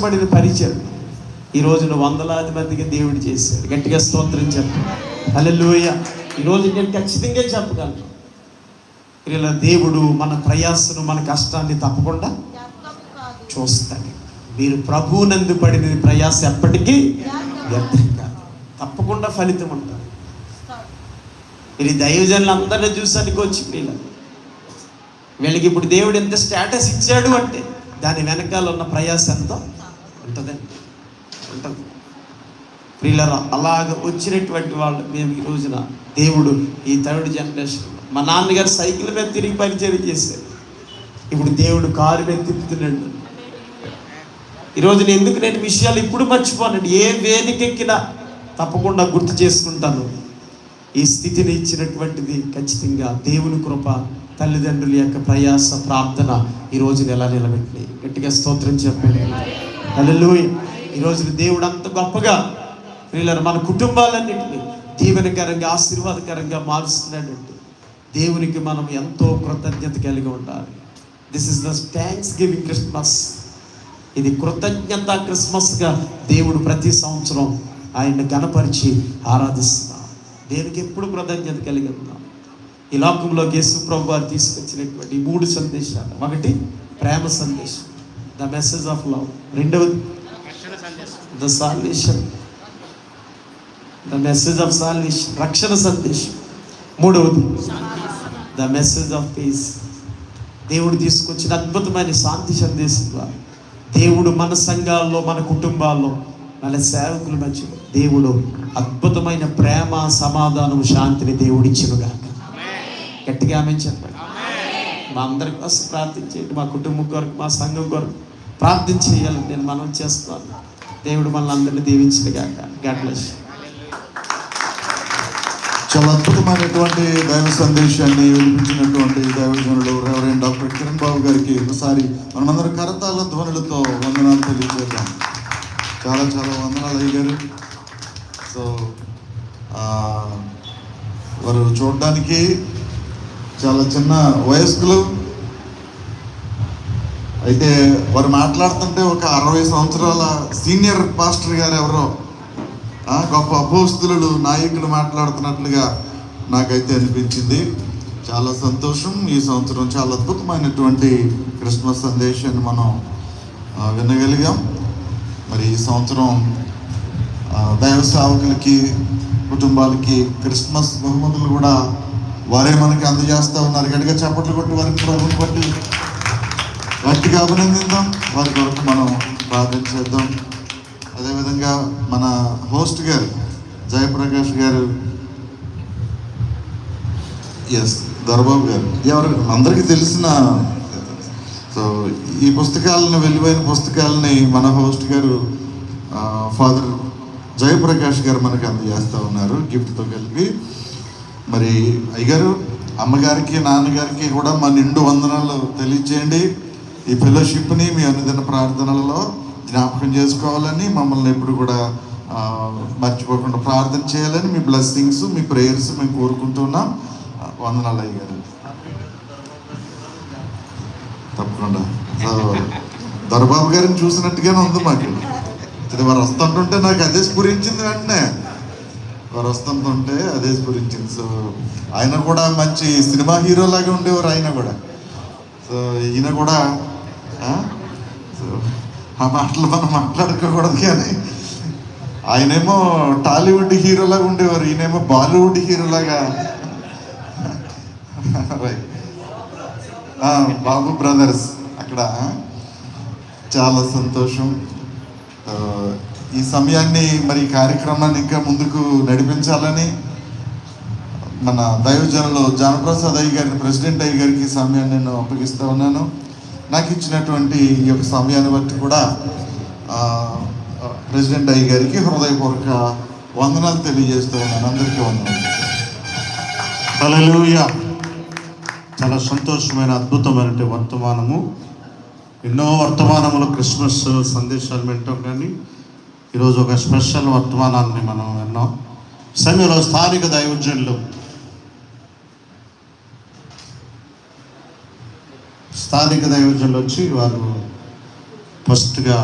నియమించబడిన పరిచయం ఈ రోజున వందలాది మందికి దేవుడు చేశాడు. గట్టిగా స్తోత్రం చెప్పు. హల్లెలూయా. ఈరోజు నేను ఖచ్చితంగా చెప్పగలను, ఇలా దేవుడు మన ప్రయాసను మన కష్టాన్ని తప్పకుండా చూస్తాడు. మీరు ప్రభువునందు పడిన ప్రయాస ఎప్పటికీ వ్యర్థం కాదు, తప్పకుండా ఫలితం ఉంటుంది. ఇది దైవజనులు అందరినీ చూసానికి వచ్చి వీళ్ళకి ఇప్పుడు దేవుడు ఎంత స్టేటస్ ఇచ్చాడు అంటే దాని వెనకాల ఉన్న ప్రయాస ఎంతో ఉంటుందండి, ఉంటుంది. ప్రియులారా, అలాగ వచ్చినటువంటి వాళ్ళు మేము ఈ రోజున దేవుడు ఈ థర్డ్ జనరేషన్, మా నాన్నగారు సైకిల్ మీద తిరిగి పరిచయం చేశారు, ఇప్పుడు దేవుడు కారు మీద తిప్పుతున్నాడు. ఈరోజు ఎందుకు నేను విషయాలు ఇప్పుడు మర్చిపోనండి, ఏ వేదిక ఎక్కినా తప్పకుండా గుర్తు చేసుకుంటాను. ఈ స్థితిని ఇచ్చినటువంటిది ఖచ్చితంగా దేవుని కృప, తల్లిదండ్రుల యొక్క ప్రయాస, ప్రార్థన ఈ రోజున ఎలా నిలబెట్టి గట్టిగా స్తోత్రం చెప్పండి. హల్లెలూయా. ఈ రోజున దేవుడు అంత గొప్పగా ప్రియులారా మన కుటుంబాలన్నింటినీ దీవెనకరంగా ఆశీర్వాదకరంగా మారుస్తున్నాడంటే దేవునికి మనం ఎంతో కృతజ్ఞత కలిగి ఉండాలి. This is the thanks giving Christmas. ఇది కృతజ్ఞత క్రిస్మస్గా దేవుడు ప్రతి సంవత్సరం ఆయన్ని ఘనపరిచి ఆరాధిస్తున్నాం. దేనికి ఎప్పుడు కృతజ్ఞత కలిగి ఉన్నాం. ఈ లోకంలోకి యేసు ప్రభు వారు తీసుకొచ్చినటువంటి 3 సందేశాలు, ఒకటి ప్రేమ సందేశం, ద మెసేజ్ ఆఫ్ లవ్. రెండవది the salvation, the message of salvation, రక్షణ సందేశం. మూడవది ద మెసేజ్ ఆఫ్ పీస్, దేవుడు తీసుకొచ్చిన అద్భుతమైన శాంతి సందేశం ద్వారా దేవుడు మన సంఘాల్లో, మన కుటుంబాల్లో, మన సేవకుల మధ్య దేవుడు అద్భుతమైన ప్రేమ, సమాధానం, శాంతిని దేవుడిచ్చినుగాక. గట్టిగా ఆమేన్ చెప్పండి. మా అందరి కోసం ప్రార్థించేయండి, మా కుటుంబం కొరకు, మా సంఘం కొరకు ప్రార్థన చేయాలని నేను మనం చేస్తాను. దేవుడు మనల్ని అందరినీ దీవించునుగాక. God bless. చాలా అద్భుతమైనటువంటి దైవ సందేశాన్ని వినిపించినటువంటి దైవజనుడు రెవరెండ్ డాక్టర్ కిరణ్ బాబు గారికి ఒకసారి మనమందరం కరతాళ ధ్వనులతో వందనాలు తెలియజేద్దాం. చాలా చాలా వందనాలు అయ్యారు. సో వారు చూడడానికి చాలా చిన్న వయస్కులు, అయితే వారు మాట్లాడుతుంటే ఒక 60 సంవత్సరాల సీనియర్ పాస్టర్ గారు ఎవరో గొప్ప అపోస్తులు, నాయకులు మాట్లాడుతున్నట్లుగా నాకైతే అనిపించింది. చాలా సంతోషం. ఈ సంవత్సరం చాలా అద్భుతమైనటువంటి క్రిస్మస్ సందేశాన్ని మనం వినగలిగాం. మరి ఈ సంవత్సరం దైవ సేవకులకి, కుటుంబాలకి క్రిస్మస్ బహుమతులు కూడా వారే మనకి అందజేస్తూ ఉన్నారు. గట్టిగా చప్పట్లు కొట్టి వారికి ప్రభుని బట్టి గట్టిగా అభినందిద్దాం. వారి కొరకు మనం ప్రార్థన చేద్దాం. అదేవిధంగా మన హోస్ట్ గారు జయప్రకాష్ గారు, దొరబాబు గారు, ఎవరు అందరికీ తెలిసిన, సో ఈ పుస్తకాలను, విలువైన పుస్తకాలని మన హోస్ట్ గారు ఫాదర్ జయప్రకాష్ గారు మనకు అందజేస్తూ ఉన్నారు గిఫ్ట్తో కలిపి. మరి అయ్యగారు, అమ్మగారికి, నాన్నగారికి కూడా మా నిండు వందనాలు తెలియజేయండి. ఈ ఫెలోషిప్ని మీ అనుదిన ప్రార్థనలలో జ్ఞాపకం చేసుకోవాలని, మమ్మల్ని ఎప్పుడు కూడా మర్చిపోకుండా ప్రార్థన చేయాలని, మీ బ్లెస్సింగ్స్, మీ ప్రేయర్స్ మేము కోరుకుంటున్నాం. వందనాలు అయ్యగారు. తప్పకుండా. సో దొరబాబు గారిని చూసినట్టుగానే ఉంది మాకు. వారు వస్తుంటుంటే నాకు అదే స్ఫురించింది. వెంటనే వారు వస్తుంటుంటే అదే స్ఫురించింది. సో ఆయన కూడా మంచి సినిమా హీరోలాగా ఉండేవారు ఆయన కూడా. సో ఈయన కూడా సో ఆ మాటలు మనం మాట్లాడుకోకూడదు, కానీ ఆయనేమో టాలీవుడ్ హీరోలాగా ఉండేవారు, ఈయనేమో బాలీవుడ్ హీరోలాగా. బాబు బ్రదర్స్ అక్కడ. చాలా సంతోషం. ఈ సమయాన్ని, మరి కార్యక్రమాన్ని ఇంకా ముందుకు నడిపించాలని మన దైవజనులు జానప్రసాద్ అయ్య గారిని, ప్రెసిడెంట్ అయ్య గారికి ఈ సమయాన్ని నేను అప్పగిస్తూ ఉన్నాను. నాకు ఇచ్చినటువంటి ఈ యొక్క సమయాన్ని బట్టి కూడా ప్రెసిడెంట్ అయ్య గారికి హృదయపూర్వక వందనాలు తెలియజేస్తూ ఉన్నాను. అందరికీ వందనాలు. హల్లెలూయా. చాలా సంతోషమైన, అద్భుతమైన వర్తమానము. ఎన్నో వర్తమానములు క్రిస్మస్ సందేశాలు వింటాం, కానీ ఈరోజు ఒక స్పెషల్ వర్తమానాన్ని మనం విన్నాం. సమయంలో స్థానిక దైవజనులు, వచ్చి వారు ఫస్ట్గా